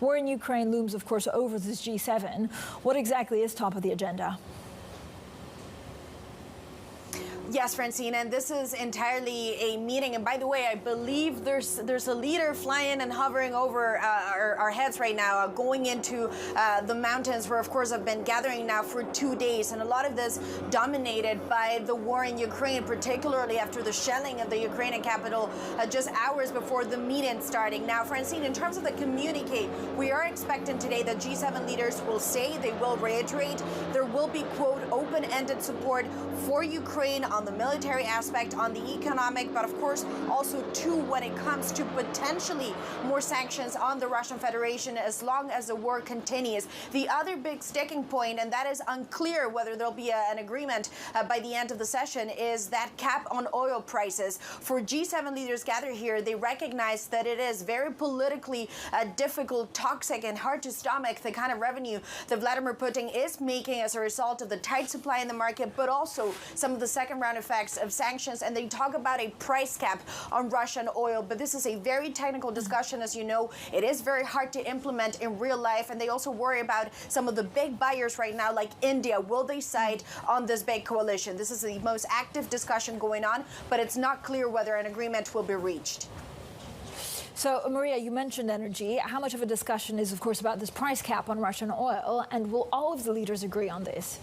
War in Ukraine looms, of course, over this G7. What exactly is top of the agenda? Yes, Francine, and this is entirely a meeting. And by the way, I believe there's a leader flying and hovering over our heads right now, going into the mountains where, of course, I've been gathering now for 2 days. And a lot of this dominated by the war in Ukraine, particularly after the shelling of the Ukrainian capital just hours before the meeting starting. Now, Francine, in terms of the communique, we are expecting today that G7 leaders will say, they will reiterate, there will be, quote, open-ended support for Ukraine on the military aspect, on the economic, but of course also too when it comes to potentially more sanctions on the Russian Federation as long as the war continues. The other big sticking point, and that is unclear whether there'll be an agreement by the end of the session, is that cap on oil prices. For G7 leaders gathered here, they recognize that it is very politically difficult, toxic, and hard to stomach the kind of revenue that Vladimir Putin is making as a result of the tight supply in the market, but also some of the second round effects of sanctions. And they talk about a price cap on Russian oil, but this is a very technical discussion. As you know, it is very hard to implement in real life, and they also worry about some of the big buyers right now, like India. Will they side on this big coalition? This is the most active discussion going on, but it's not clear whether an agreement will be reached. So, Maria, you mentioned energy. How much of a discussion is, of course, about this price cap on Russian oil, and will all of the leaders agree on this?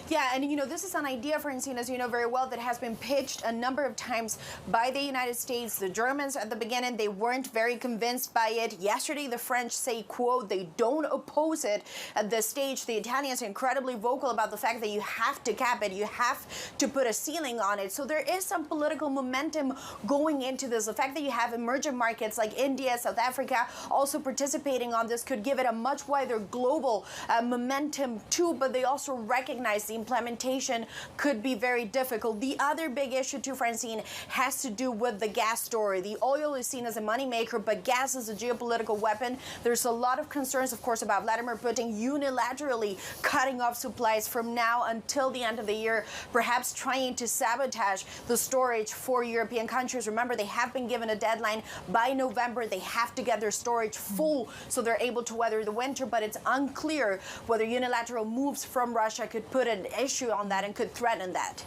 Yeah, and this is an idea, Francine, as you know very well, that has been pitched a number of times by the United States. The Germans at the beginning, they weren't very convinced by it. Yesterday, the French say, quote, they don't oppose it at this stage. The Italians are incredibly vocal about the fact that you have to cap it. You have to put a ceiling on it. So there is some political momentum going into this. The fact that you have emerging markets like India, South Africa also participating on this could give it a much wider global momentum too, but they also recognize the implementation could be very difficult. The other big issue too, Francine, has to do with the gas story. The oil is seen as a moneymaker, but gas is a geopolitical weapon. There's a lot of concerns, of course, about Vladimir Putin unilaterally cutting off supplies from now until the end of the year, perhaps trying to sabotage the storage for European countries. Remember, they have been given a deadline. By November, they have to get their storage full so they're able to weather the winter, but it's unclear whether unilateral moves from Russia could put an issue on that and could threaten that.